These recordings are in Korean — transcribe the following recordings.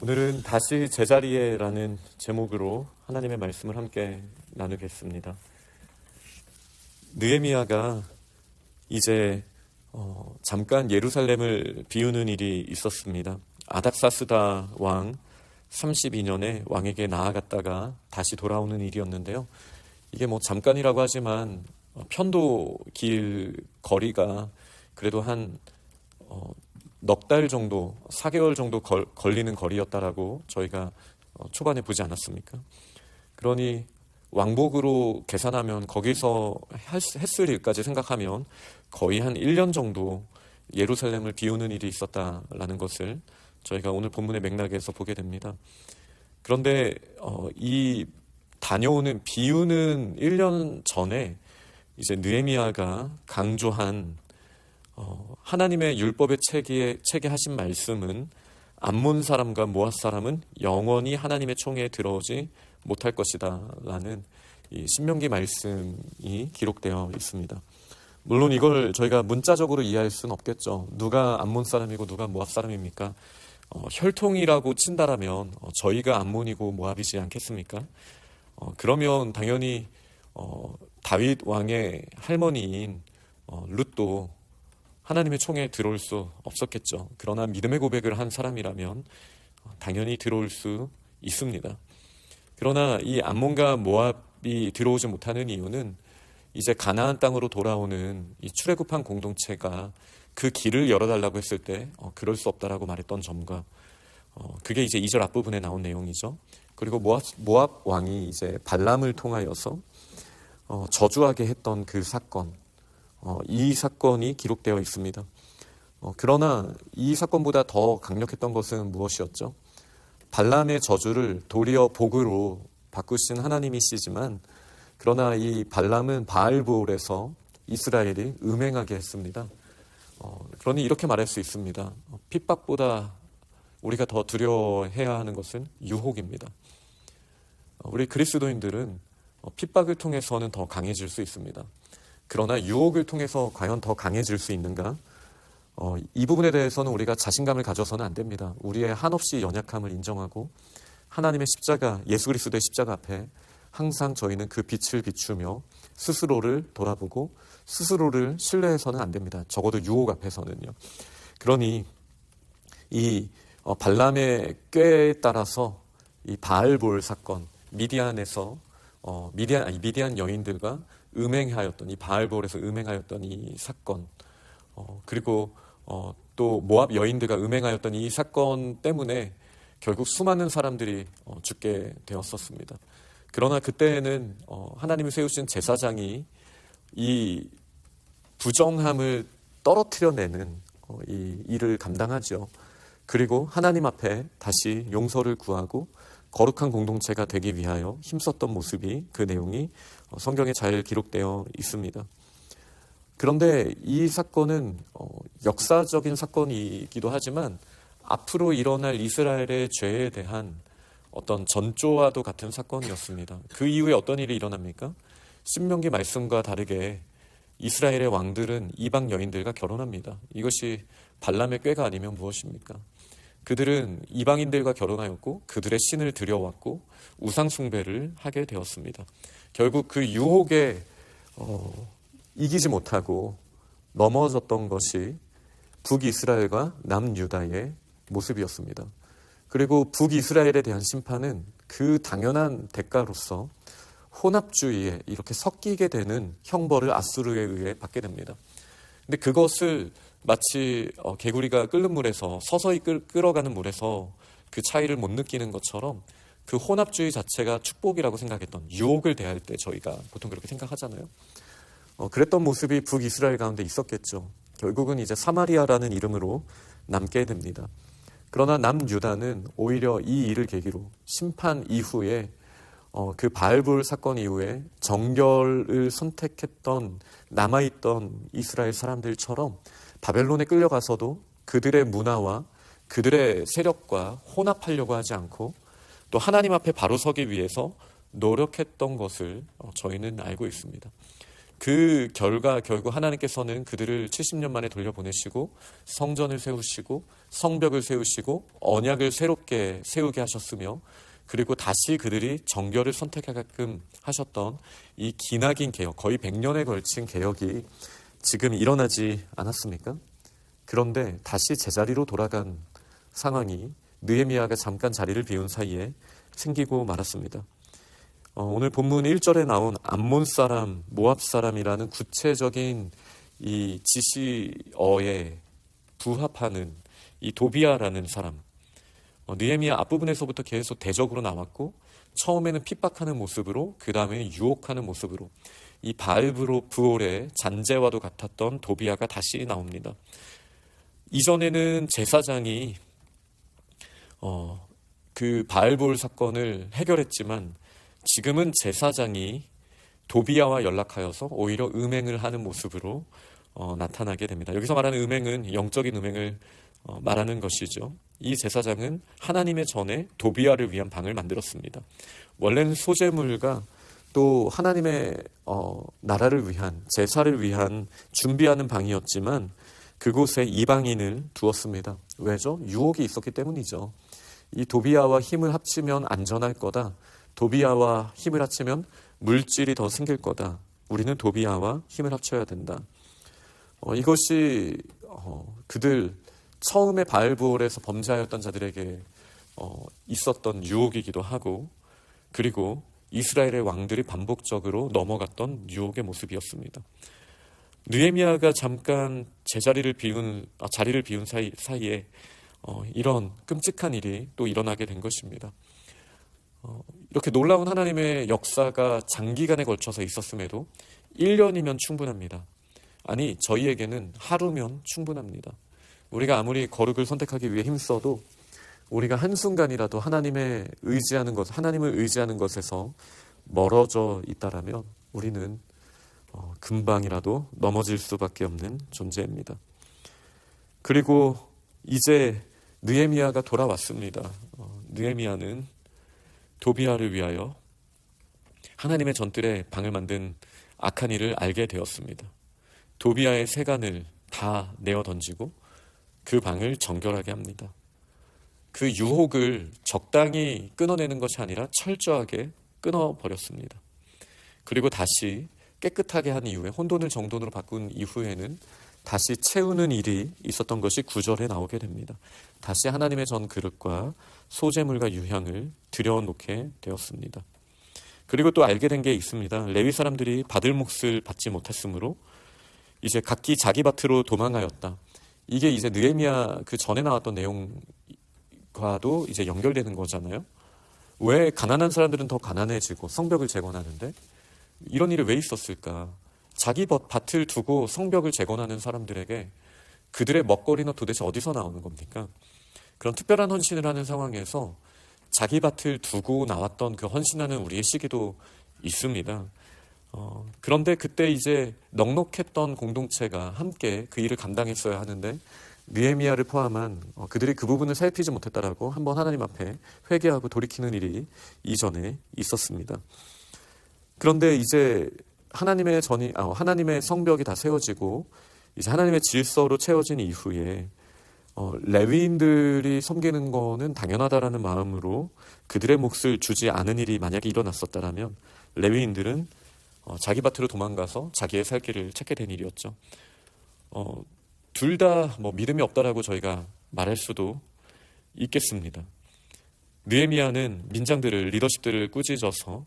오늘은 다시 제자리에라는 제목으로 하나님의 말씀을 함께 나누겠습니다. 느헤미야가 이제 잠깐 예루살렘을 비우는 일이 있었습니다. 아닥사스다 왕 32년에 왕에게 나아갔다가 다시 돌아오는 일이었는데요. 이게 잠깐이라고 하지만 편도 길 거리가 그래도 한 넉 달 정도, 4개월 정도 걸리는 거리였다라고 저희가 초반에 보지 않았습니까? 그러니 왕복으로 계산하면 거기서 했을 일까지 생각하면 거의 한 1년 정도 예루살렘을 비우는 일이 있었다라는 것을 저희가 오늘 본문의 맥락에서 보게 됩니다. 그런데 이 다녀오는 비우는 1년 전에 이제 느헤미야가 강조한 하나님의 율법의 책에 하신 말씀은 암몬 사람과 모압 사람은 영원히 하나님의 총에 들어오지 못할 것이다 라는 이 신명기 말씀이 기록되어 있습니다. 물론 이걸 저희가 문자적으로 이해할 수는 없겠죠. 누가 암몬 사람이고 누가 모압 사람입니까? 혈통이라고 친다라면 저희가 암몬이고 모압이지 않겠습니까? 그러면 당연히 다윗 왕의 할머니인 룻도 하나님의 총에 들어올 수 없었겠죠. 그러나 믿음의 고백을 한 사람이라면 당연히 들어올 수 있습니다. 그러나 이 암몬과 모압이 들어오지 못하는 이유는 이제 가나안 땅으로 돌아오는 이 출애굽한 공동체가 그 길을 열어달라고 했을 때 그럴 수 없다라고 말했던 점과 그게 이제 2절 앞부분에 나온 내용이죠. 그리고 모압 왕이 이제 발람을 통하여서 저주하게 했던 그 사건, 이 사건이 기록되어 있습니다. 그러나 이 사건보다 더 강력했던 것은 무엇이었죠? 발람의 저주를 도리어 복으로 바꾸신 하나님이시지만 그러나 이 발람은 바알볼에서 이스라엘이 음행하게 했습니다. 그러니 이렇게 말할 수 있습니다. 핍박보다 우리가 더 두려워해야 하는 것은 유혹입니다. 우리 그리스도인들은 핍박을 통해서는 더 강해질 수 있습니다. 그러나 유혹을 통해서 과연 더 강해질 수 있는가? 이 부분에 대해서는 우리가 자신감을 가져서는 안 됩니다. 우리의 한없이 연약함을 인정하고 하나님의 십자가, 예수 그리스도의 십자가 앞에 항상 저희는 그 빛을 비추며 스스로를 돌아보고 스스로를 신뢰해서는 안 됩니다. 적어도 유혹 앞에서는요. 그러니 이 발람의 꾀에 따라서 이 바알볼 사건, 미디안에서 미디안 여인들과 음행하였던 이 바알볼에서 음행하였던 이 사건, 그리고 또 모압 여인들과 음행하였던 이 사건 때문에 결국 수많은 사람들이 죽게 되었었습니다. 그러나 그때에는 하나님이 세우신 제사장이 이 부정함을 떨어뜨려내는 이 일을 감당하죠. 그리고 하나님 앞에 다시 용서를 구하고 거룩한 공동체가 되기 위하여 힘썼던 모습이, 그 내용이 성경에 잘 기록되어 있습니다. 그런데 이 사건은 역사적인 사건이기도 하지만 앞으로 일어날 이스라엘의 죄에 대한 어떤 전조와도 같은 사건이었습니다. 그 이후에 어떤 일이 일어납니까? 신명기 말씀과 다르게 이스라엘의 왕들은 이방 여인들과 결혼합니다. 이것이 발람의 꾀가 아니면 무엇입니까? 그들은 이방인들과 결혼하였고 그들의 신을 들여왔고 우상 숭배를 하게 되었습니다. 결국 그 유혹에 이기지 못하고 넘어졌던 것이 북이스라엘과 남유다의 모습이었습니다. 그리고 북이스라엘에 대한 심판은 그 당연한 대가로서 혼합주의에 이렇게 섞이게 되는 형벌을 아수르에 의해 받게 됩니다. 근데 그것을 마치 개구리가 끓는 물에서 서서히 끓어가는 물에서 그 차이를 못 느끼는 것처럼 그 혼합주의 자체가 축복이라고 생각했던, 유혹을 대할 때 저희가 보통 그렇게 생각하잖아요. 그랬던 모습이 북이스라엘 가운데 있었겠죠. 결국은 이제 사마리아라는 이름으로 남게 됩니다. 그러나 남유다는 오히려 이 일을 계기로 심판 이후에 그 바알볼 사건 이후에 정결을 선택했던 남아있던 이스라엘 사람들처럼 바벨론에 끌려가서도 그들의 문화와 그들의 세력과 혼합하려고 하지 않고 또 하나님 앞에 바로 서기 위해서 노력했던 것을 저희는 알고 있습니다. 그 결과 결국 하나님께서는 그들을 70년 만에 돌려보내시고 성전을 세우시고 성벽을 세우시고 언약을 새롭게 세우게 하셨으며, 그리고 다시 그들이 정결을 선택하게끔 하셨던 이 기나긴 개혁, 거의 100년에 걸친 개혁이 지금 일어나지 않았습니까? 그런데 다시 제자리로 돌아간 상황이 느헤미야가 잠깐 자리를 비운 사이에 생기고 말았습니다. 오늘 본문 1절에 나온 암몬 사람, 모압 사람이라는 구체적인 이 지시어에 부합하는 이 도비아라는 사람, 느헤미야 앞부분에서부터 계속 대적으로 나왔고, 처음에는 핍박하는 모습으로, 그 다음에 유혹하는 모습으로 이 바알브올의 잔재와도 같았던 도비아가 다시 나옵니다. 이전에는 제사장이 그 바알브올 사건을 해결했지만, 지금은 제사장이 도비아와 연락하여서 오히려 음행을 하는 모습으로 나타나게 됩니다. 여기서 말하는 음행은 영적인 음행을 말하는 것이죠. 이 제사장은 하나님의 전에 도비아를 위한 방을 만들었습니다. 원래는 소제물과 또 하나님의 나라를 위한, 제사를 위한 준비하는 방이었지만 그곳에 이방인을 두었습니다. 왜죠? 유혹이 있었기 때문이죠. 이 도비아와 힘을 합치면 안전할 거다. 도비아와 힘을 합치면 물질이 더 생길 거다. 우리는 도비아와 힘을 합쳐야 된다. 이것이 그들 처음에 바알브올에서 범죄하였던 자들에게 있었던 유혹이기도 하고, 그리고 이스라엘의 왕들이 반복적으로 넘어갔던 유혹의 모습이었습니다. 느헤미야가 잠깐 자리를 비운 사이에 이런 끔찍한 일이 또 일어나게 된 것입니다. 이렇게 놀라운 하나님의 역사가 장기간에 걸쳐서 있었음에도 1년이면 충분합니다. 아니, 저희에게는 하루면 충분합니다. 우리가 아무리 거룩을 선택하기 위해 힘써도 우리가 한순간이라도 하나님을 의지하는 것에서 멀어져 있다라면 우리는 금방이라도 넘어질 수밖에 없는 존재입니다. 그리고 이제 느헤미야가 돌아왔습니다. 느헤미야는 도비아를 위하여 하나님의 전뜰에 방을 만든 악한 일을 알게 되었습니다. 도비아의 세간을 다 내어 던지고 그 방을 정결하게 합니다. 그 유혹을 적당히 끊어내는 것이 아니라 철저하게 끊어버렸습니다. 그리고 다시 깨끗하게 한 이후에, 혼돈을 정돈으로 바꾼 이후에는 다시 채우는 일이 있었던 것이 9절에 나오게 됩니다. 다시 하나님의 전 그릇과 소제물과 유향을 들여놓게 되었습니다. 그리고 또 알게 된 게 있습니다. 레위 사람들이 받을 몫을 받지 못했으므로 이제 각기 자기 밭으로 도망하였다. 이게 이제 느헤미야 그 전에 나왔던 내용과도 이제 연결되는 거잖아요. 왜 가난한 사람들은 더 가난해지고 성벽을 재건하는데 이런 일이 왜 있었을까? 자기 밭을 두고 성벽을 재건하는 사람들에게 그들의 먹거리는 도대체 어디서 나오는 겁니까? 그런 특별한 헌신을 하는 상황에서 자기 밭을 두고 나왔던 그 헌신하는 우리의 시기도 있습니다. 그런데 그때 이제 넉넉했던 공동체가 함께 그 일을 감당했어야 하는데 느헤미야를 포함한 그들이 그 부분을 살피지 못했다라고 한번 하나님 앞에 회개하고 돌이키는 일이 이전에 있었습니다. 그런데 이제 하나님의 성벽이 다 세워지고 이제 하나님의 질서로 채워진 이후에 레위인들이 섬기는 거는 당연하다라는 마음으로 그들의 몫을 주지 않은 일이 만약에 일어났었다라면 레위인들은 자기 밭으로 도망가서 자기의 살 길을 찾게 된 일이었죠. 둘 다 믿음이 없다라고 저희가 말할 수도 있겠습니다. 느헤미야는 민장들을, 리더십들을 꾸짖어서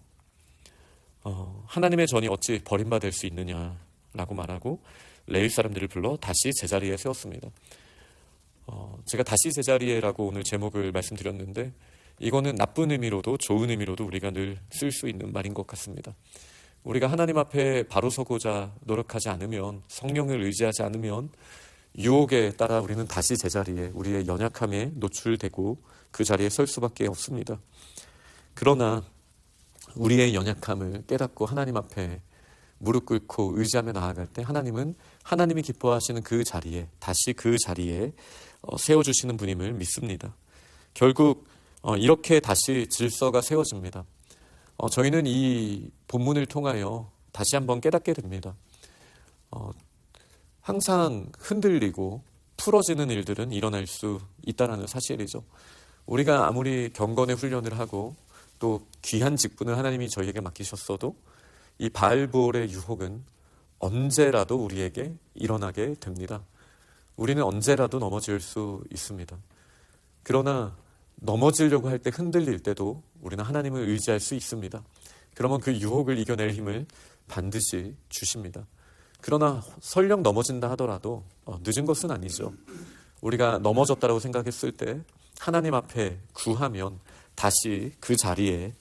하나님의 전이 어찌 버림받을 수 있느냐라고 말하고 레위 사람들을 불러 다시 제자리에 세웠습니다. 제가 다시 제자리에라고 오늘 제목을 말씀드렸는데 이거는 나쁜 의미로도 좋은 의미로도 우리가 늘 쓸 수 있는 말인 것 같습니다. 우리가 하나님 앞에 바로 서고자 노력하지 않으면, 성령을 의지하지 않으면 유혹에 따라 우리는 다시 제자리에, 우리의 연약함에 노출되고 그 자리에 설 수밖에 없습니다. 그러나 우리의 연약함을 깨닫고 하나님 앞에 무릎 꿇고 의지하며 나아갈 때 하나님은 하나님이 기뻐하시는 그 자리에, 다시 그 자리에 세워주시는 분임을 믿습니다. 결국 이렇게 다시 질서가 세워집니다. 저희는 이 본문을 통하여 다시 한번 깨닫게 됩니다. 항상 흔들리고 풀어지는 일들은 일어날 수 있다는 사실이죠. 우리가 아무리 경건의 훈련을 하고 또 귀한 직분을 하나님이 저희에게 맡기셨어도 이 바알볼의 유혹은 언제라도 우리에게 일어나게 됩니다. 우리는 언제라도 넘어질 수 있습니다. 그러나 넘어지려고 할 때 흔들릴 때도 우리는 하나님을 의지할 수 있습니다. 그러면 그 유혹을 이겨낼 힘을 반드시 주십니다. 그러나 설령 넘어진다 하더라도 늦은 것은 아니죠. 우리가 넘어졌다고 생각했을 때 하나님 앞에 구하면 다시 그 자리에,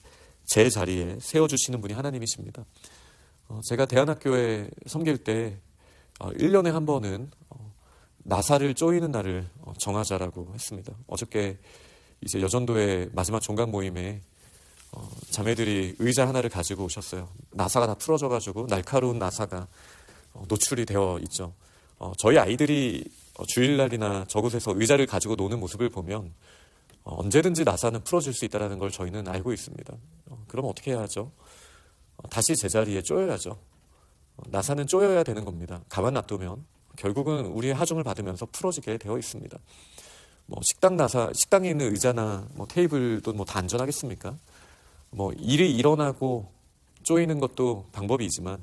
제 자리에 세워주시는 분이 하나님이십니다. 제가 대안학교에 섬길 때 1년에 한 번은 나사를 쪼이는 날을 정하자라고 했습니다. 어저께 이제 여전도의 마지막 종강 모임에 자매들이 의자 하나를 가지고 오셨어요. 나사가 다 풀어져가지고 날카로운 나사가 노출이 되어 있죠. 저희 아이들이 주일날이나 저곳에서 의자를 가지고 노는 모습을 보면 언제든지 나사는 풀어질 수 있다는 걸 저희는 알고 있습니다. 그럼 어떻게 해야 하죠? 다시 제자리에 쪼여야죠. 나사는 쪼여야 되는 겁니다. 가만 놔두면 결국은 우리의 하중을 받으면서 풀어지게 되어 있습니다. 식당에 있는 의자나 테이블도 다 안전하겠습니까? 일이 일어나고 쪼이는 것도 방법이지만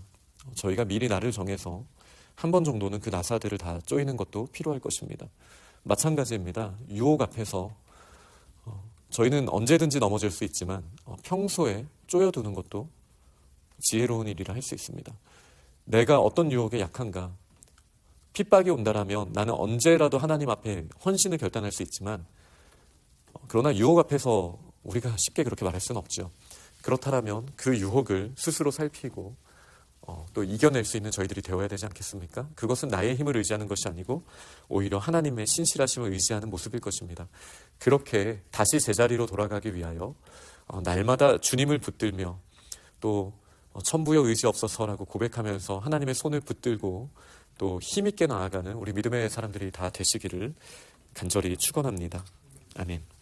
저희가 미리 날을 정해서 한 번 정도는 그 나사들을 다 쪼이는 것도 필요할 것입니다. 마찬가지입니다. 유혹 앞에서 저희는 언제든지 넘어질 수 있지만 평소에 쪼여두는 것도 지혜로운 일이라 할 수 있습니다. 내가 어떤 유혹에 약한가? 핍박이 온다라면 나는 언제라도 하나님 앞에 헌신을 결단할 수 있지만 그러나 유혹 앞에서 우리가 쉽게 그렇게 말할 수는 없죠. 그렇다면 그 유혹을 스스로 살피고 또 이겨낼 수 있는 저희들이 되어야 되지 않겠습니까? 그것은 나의 힘을 의지하는 것이 아니고 오히려 하나님의 신실하심을 의지하는 모습일 것입니다. 그렇게 다시 제자리로 돌아가기 위하여 날마다 주님을 붙들며 또 천부여 의지 없어서라고 고백하면서 하나님의 손을 붙들고 또 힘있게 나아가는 우리 믿음의 사람들이 다 되시기를 간절히 축원합니다. 아멘.